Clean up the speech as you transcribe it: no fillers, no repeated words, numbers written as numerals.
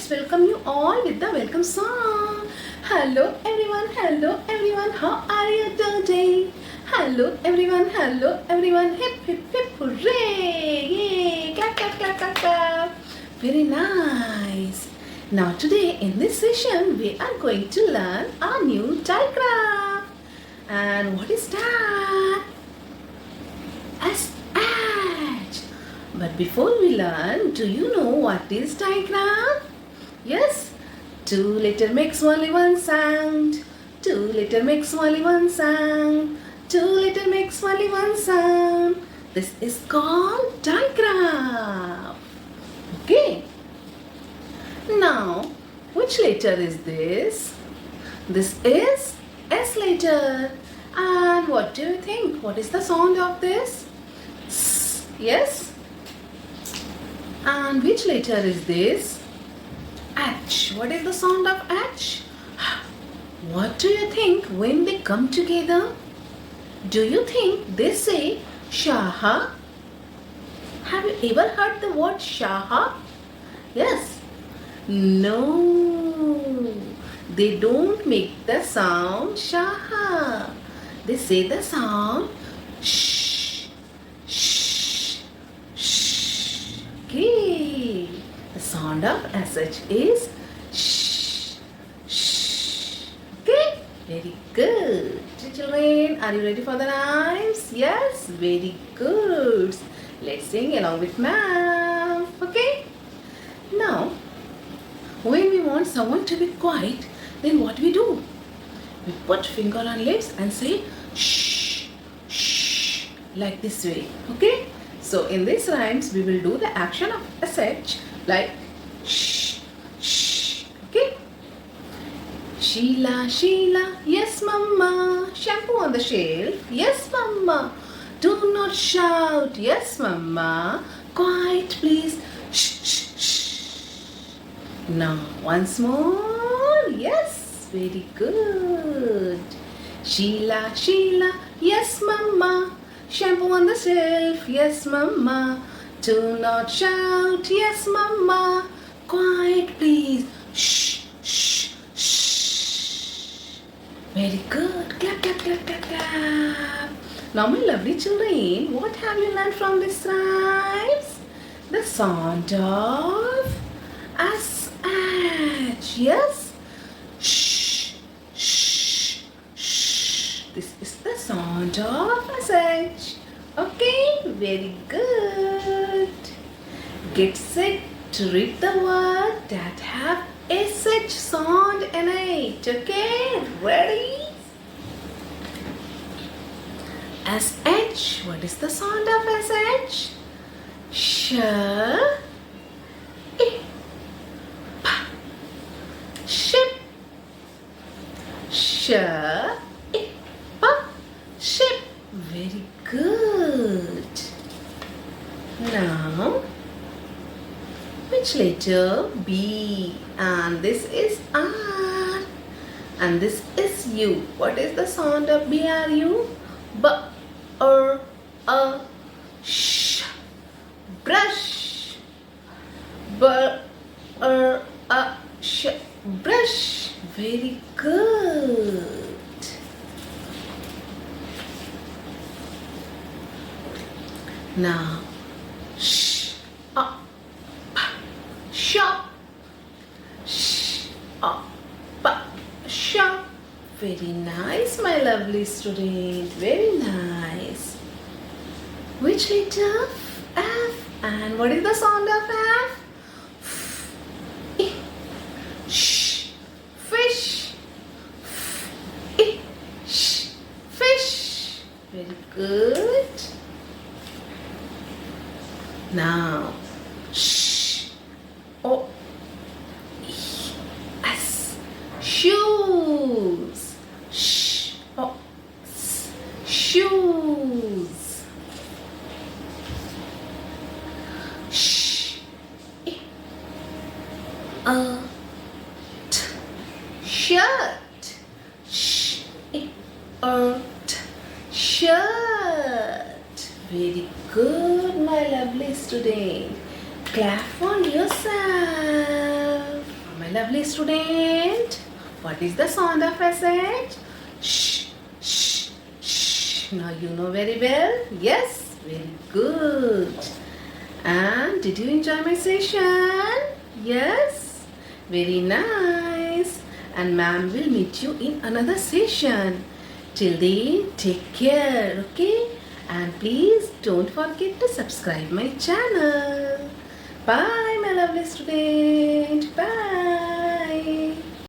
let's welcome you all with the welcome song. Hello everyone, how are you today? Hello everyone, hip hip hip hooray! Yay! Clap clap clap clap clap. Very nice. Now today in this session we are going to learn our new digraph. And what is that? SH. But before we learn, do you know what is digraph? Yes, two letter makes only one sound. Two letter makes only one sound. Two letter makes only one sound. This is called digraph. Okay. Now, which letter is this? This is S letter. And what do you think? What is the sound of this? S. Yes. And which letter is this? H. What is the sound of H? What do you think when they come together? Do you think they say Shaha? Have you ever heard the word Shaha? Yes. No. They don't make the sound Shaha. They say the sound Shh. Shh. Shh. Okay. The sound of SH is Shh. Shh. Okay. Very good. Children, are you ready for the rhymes? Yes. Very good. Let's sing along with ma'am. Okay. Now, when we want someone to be quiet, then what we do? We put finger on lips and say shh, shh, like this way. Okay? So in these rhymes, we will do the action of SH like shh, shh. Okay? Sheila, Sheila, yes mama. Shampoo on the shelf, yes mama. Do not shout, yes mama. Quiet please, shh, shh, shh. Now once more, yes. Very good. Sheila, Sheila, yes mama. Shampoo on the shelf, yes mama. Do not shout, yes mama. Quiet please, shh, shh, shh. Very good. Clap, clap, clap, clap, clap. Now my lovely children, what have you learned from these rhymes? The sound of SH, yes? This is the sound of SH. Okay, very good. Get set to read the word that have SH sound in it. Okay, ready? SH. What is the sound of SH? Sh. I. Pa. Ship. Sh. Ship. Very good. Now, which letter? B. And this is R. And this is U. What is the sound of BRU? B. A. Sh. Brush. B. A. Sh. Brush. Very good. Now, sh, pa, shop, sh, pa, shop. Very nice, my lovely student. Very nice. Which letter? F. And what is the sound of F? F, I, sh, fish, f, I, sh, fish. Very good. Now, sh, o, e, s, shoes. Sh, o, s, shoes. Sh, I, t, shirt. Sh, I, t, shirt. Very good, my lovely student. Clap for yourself. my lovely student, what is the sound of SH? Shh, shh, shh. Now you know very well. Yes, very good. And did you enjoy my session? Yes, very nice. And ma'am will meet you in another session. Till then, take care, okay? And please don't forget to subscribe my channel. Bye, my lovely student. Bye.